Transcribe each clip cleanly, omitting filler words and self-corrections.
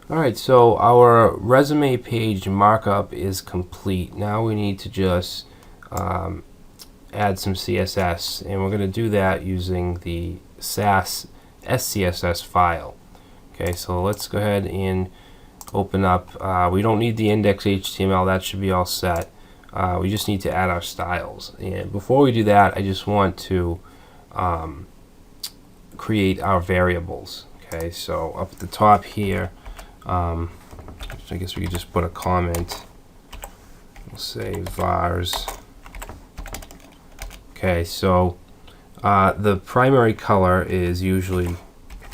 Alright, so our resume page markup is complete. Now we need to just add some CSS, and we're going to do that using the SASS SCSS file. Okay, so let's go ahead and open up. We don't need the index HTML, that should be all set. We just need to add our styles. And before we do that, I just want to create our variables. Okay, so up at the top here, I guess we could just put a comment. We'll say vars. Okay, so the primary color is usually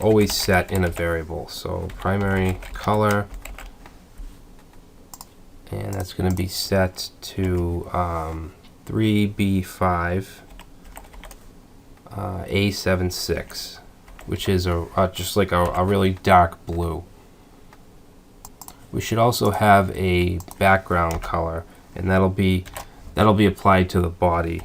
always set in a variable. So primary color, and that's going to be set to 3B5 A76, which is just like a really dark blue. We should also have a background color, and that'll be applied to the body.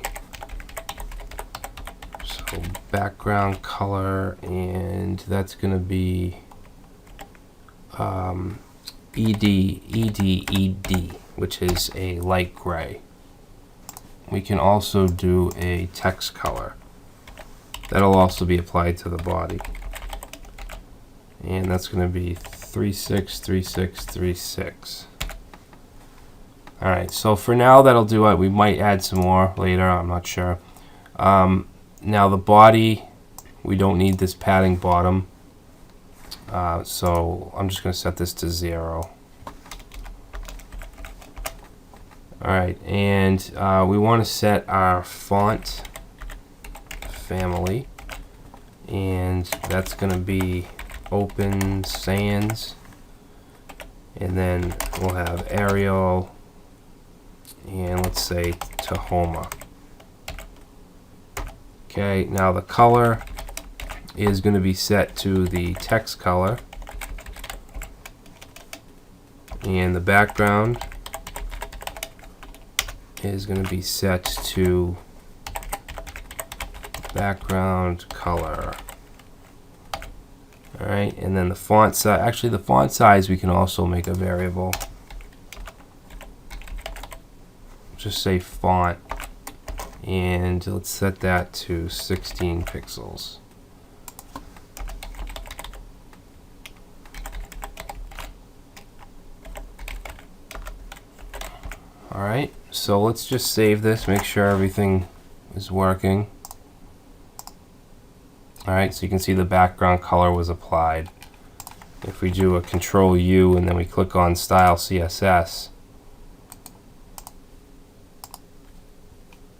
So background color, and that's going to be ED, which is a light gray. We can also do a text color. That'll also be applied to the body. And that's going to be 363636. Alright, so for now that'll do it. We might add some more later, I'm not sure. Now the body, we don't need this padding bottom. So I'm just going to set this to 0. Alright, and we want to set our font family, and that's going to be Open Sans, and then we'll have Arial, and let's say Tahoma. Okay, now the color is going to be set to the text color, and the background is going to be set to background color. Alright, and then the font size, actually the font size we can also make a variable. Just say font, and let's set that to 16 pixels. Alright, so let's just save this, make sure everything is working. Alright, so you can see the background color was applied. If we do a Control U and then we click on Style CSS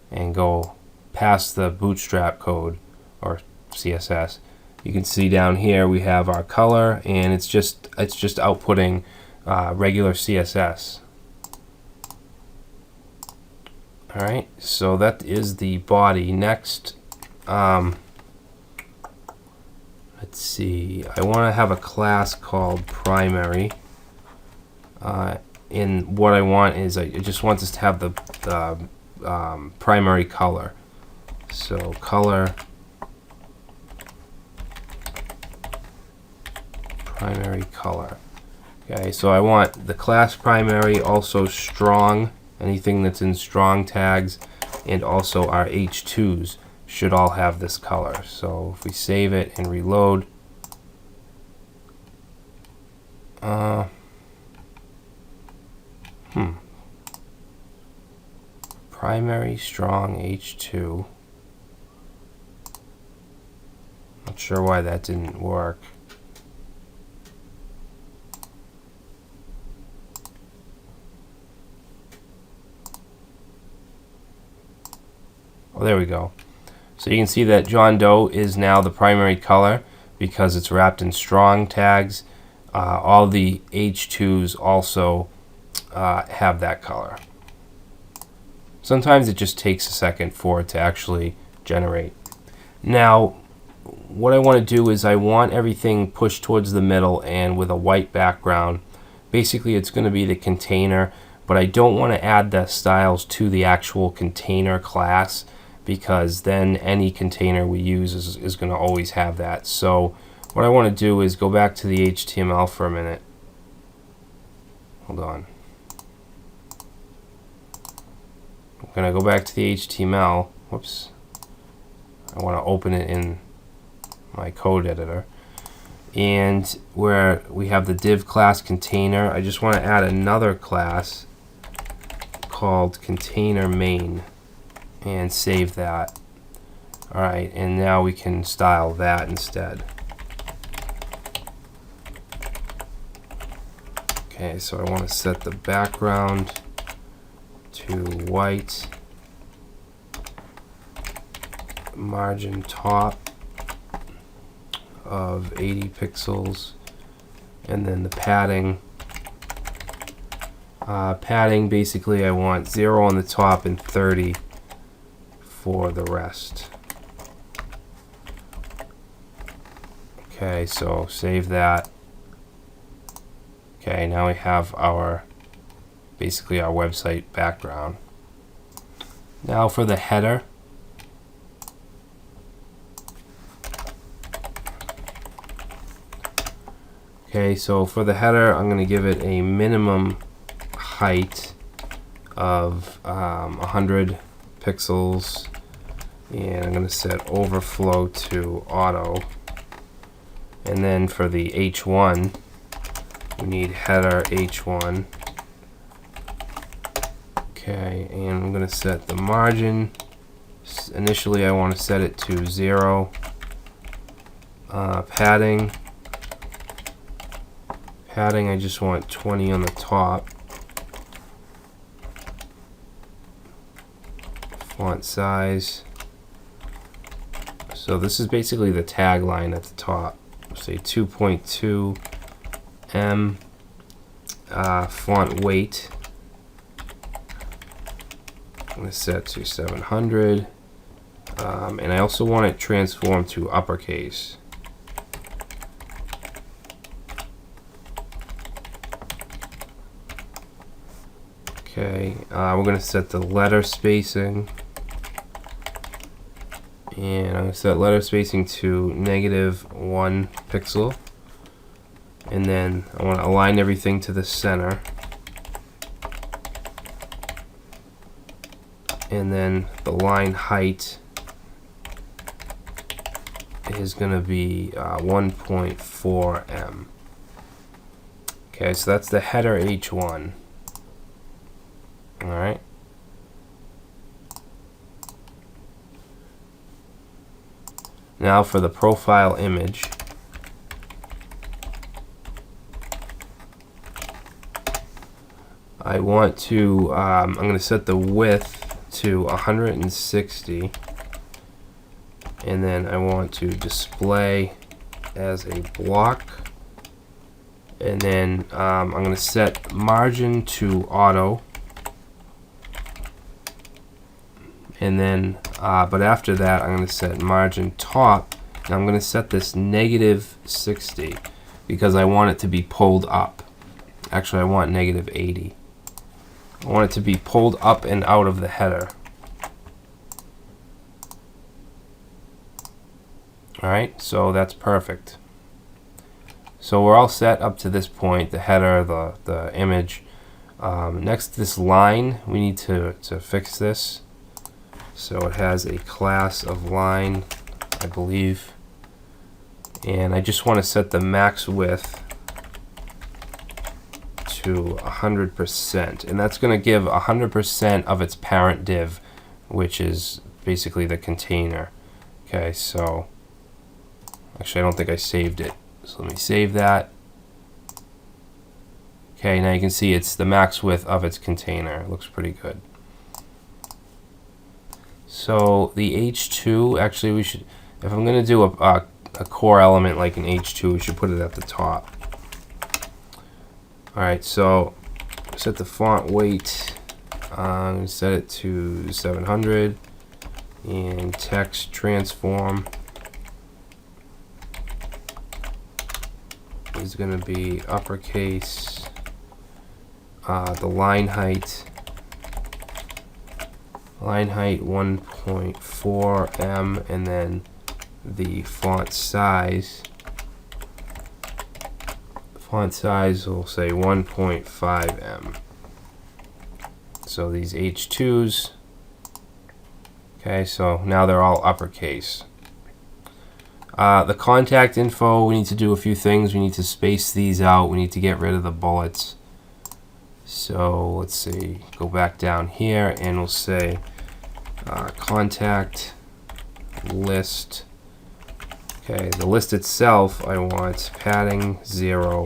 and go past the bootstrap code or CSS, you can see down here we have our color, and it's just outputting regular CSS. Alright, so that is the body. Next, let's see, I want to have a class called primary, and what I want is I just want this to have the primary color. So color primary color. Okay, so I want the class primary, also strong, anything that's in strong tags, and also our H2s should all have this color. So if we save it and reload, primary strong H2. Not sure why that didn't work. Oh, there we go. So you can see that John Doe is now the primary color because it's wrapped in strong tags. All the H2s also have that color. Sometimes it just takes a second for it to actually generate. Now, what I want to do is I want everything pushed towards the middle and with a white background. Basically, it's going to be the container, but I don't want to add the styles to the actual container class, because then any container we use is going to always have that. So what I want to do is go back to the HTML for a minute, hold on. I'm going to go back to the HTML. Whoops. I want to open it in my code editor. And where we have the div class container, I just want to add another class called container main and save that. Alright, and now we can style that instead. Okay, so I want to set the background to white, margin top of 80 pixels, and then the padding. Padding, basically I want 0 on the top and 30 for the rest. Okay, so save that. Okay, now we have our basically our website background. Now for the header. Okay, so for the header, I'm going to give it a minimum height of 100 pixels, and I'm going to set overflow to auto. And then for the H1, we need header H1. Okay, and I'm going to set the margin. Initially, I want to set it to 0. Padding, I just want 20 on the top. Font size. So this is basically the tagline at the top. Say 2.2 M. Font weight, I'm going to set to 700. And I also want it transformed to uppercase. Okay, we're going to set the letter spacing, and I'm going to set letter spacing to -1 pixel, and then I want to align everything to the center, and then the line height is going to be 1.4 M. Okay, so that's the header H1. Alright. Now for the profile image. I want to, I'm going to set the width to 160. And then I want to display as a block. And then I'm going to set margin to auto. And then, but after that, I'm going to set margin top. And I'm going to set this -60 because I want it to be pulled up. Actually, I want -80. I want it to be pulled up and out of the header. Alright, so that's perfect. So we're all set up to this point, the header, the image. Next, this line, we need to fix this. So it has a class of line, I believe. And I just want to set the max width to 100%. And that's going to give 100% of its parent div, which is basically the container. Okay, so actually I don't think I saved it. So let me save that. Okay, now you can see it's the max width of its container. It looks pretty good. So the H2, actually we should, if I'm going to do a core element like an H2, we should put it at the top. Alright, so set the font weight, I'm going to set it to 700, and text transform is going to be uppercase. The line height 1.4 M, and then the font size Font size will say 1.5 em. So these H2s, okay, so now they're all uppercase. The contact info, we need to do a few things. We need to space these out. We need to get rid of the bullets. So let's see, go back down here and we'll say contact list. Okay, the list itself, I want padding 0,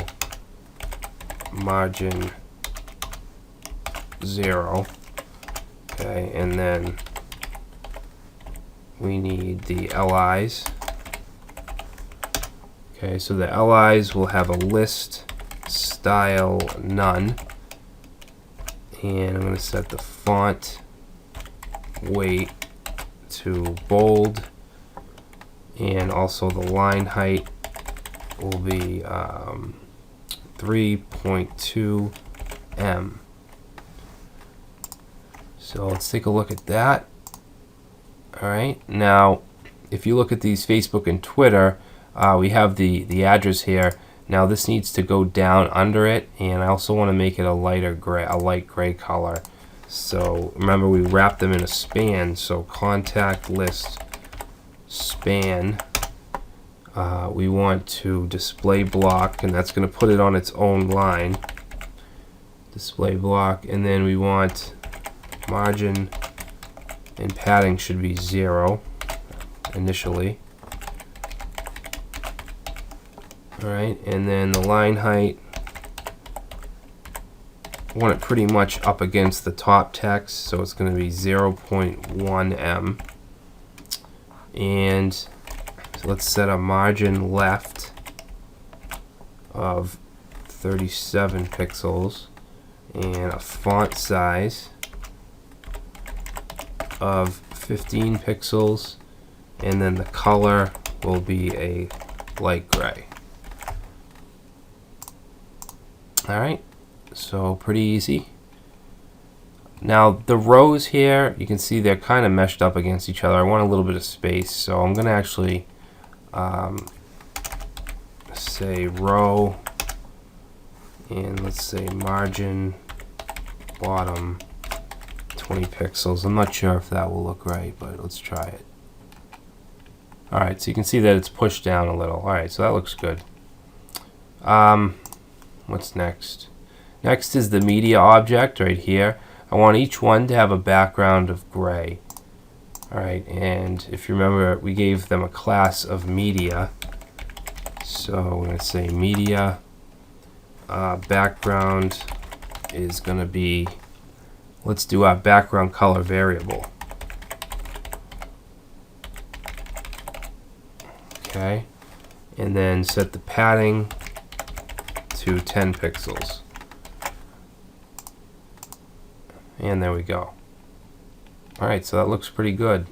margin 0. Okay, and then we need the LIs. Okay, so the LIs will have a list style none. And I'm going to set the font weight to bold. And also the line height will be 3.2 em. So let's take a look at that. Alright, now if you look at these Facebook and Twitter, we have the address here. Now this needs to go down under it, and I also want to make it a lighter gray, a light gray color. So remember, we wrap them in a span. So contact list span. We want to display block, and that's going to put it on its own line. Display block, and then we want margin and padding should be 0 initially. Alright, and then the line height, I want it pretty much up against the top text, so it's going to be 0.1 em. And so let's set a margin left of 37 pixels and a font size of 15 pixels, and then the color will be a light gray. Alright, so pretty easy. Now the rows here, you can see they're kind of meshed up against each other. I want a little bit of space, so I'm going to actually say row, and let's say margin bottom 20 pixels. I'm not sure if that will look right, but let's try it. Alright, so you can see that it's pushed down a little. Alright, so that looks good. What's next? Next is the media object right here. I want each one to have a background of gray. Alright, and if you remember, we gave them a class of media. So we're going to say media background is going to be, let's do our background color variable. Okay, and then set the padding to 10 pixels. And there we go. Alright, so that looks pretty good.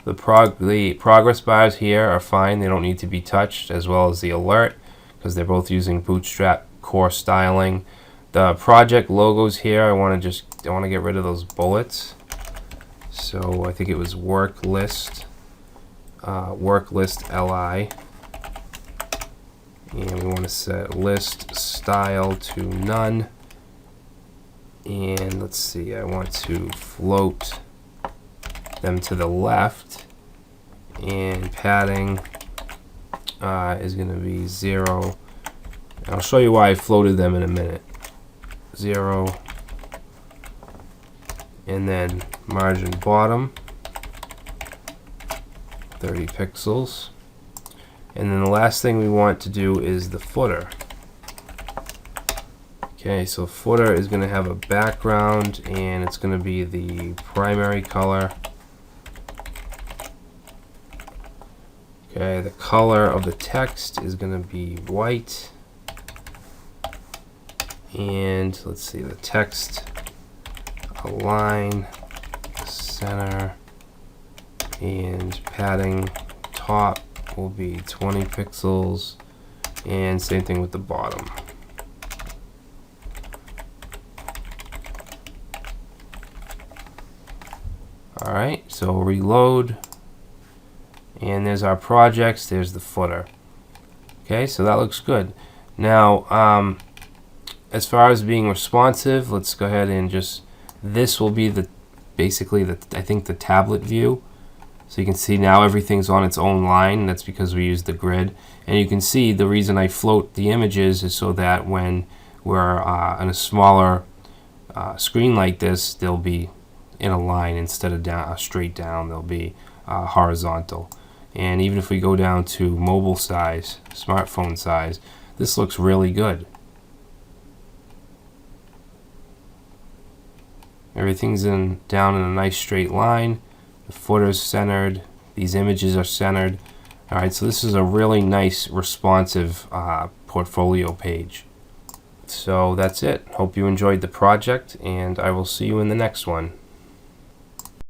The progress bars here are fine. They don't need to be touched, as well as the alert, because they're both using Bootstrap core styling. The project logos here, I want to get rid of those bullets. So I think it was work list li, and we want to set list style to none. And let's see, I want to float them to the left, and padding is going to be 0. And I'll show you why I floated them in a minute. 0, and then margin bottom 30 pixels. And then the last thing we want to do is the footer. Okay, so footer is going to have a background, and it's going to be the primary color. Okay, the color of the text is going to be white. And let's see, the text align, center, and padding top will be 20 pixels, and same thing with the bottom. Alright, so reload, and there's our projects, there's the footer. Okay, so that looks good. Now, as far as being responsive, let's go ahead and just, this will be basically I think the tablet view. So you can see now everything's on its own line. That's because we use the grid. And you can see the reason I float the images is so that when we're on a smaller screen like this, they'll be in a line instead of straight down. They'll be horizontal. And even if we go down to mobile size, smartphone size, this looks really good. Everything's down in a nice straight line. The footer's centered. These images are centered. Alright, so this is a really nice responsive portfolio page. So that's it. Hope you enjoyed the project, and I will see you in the next one.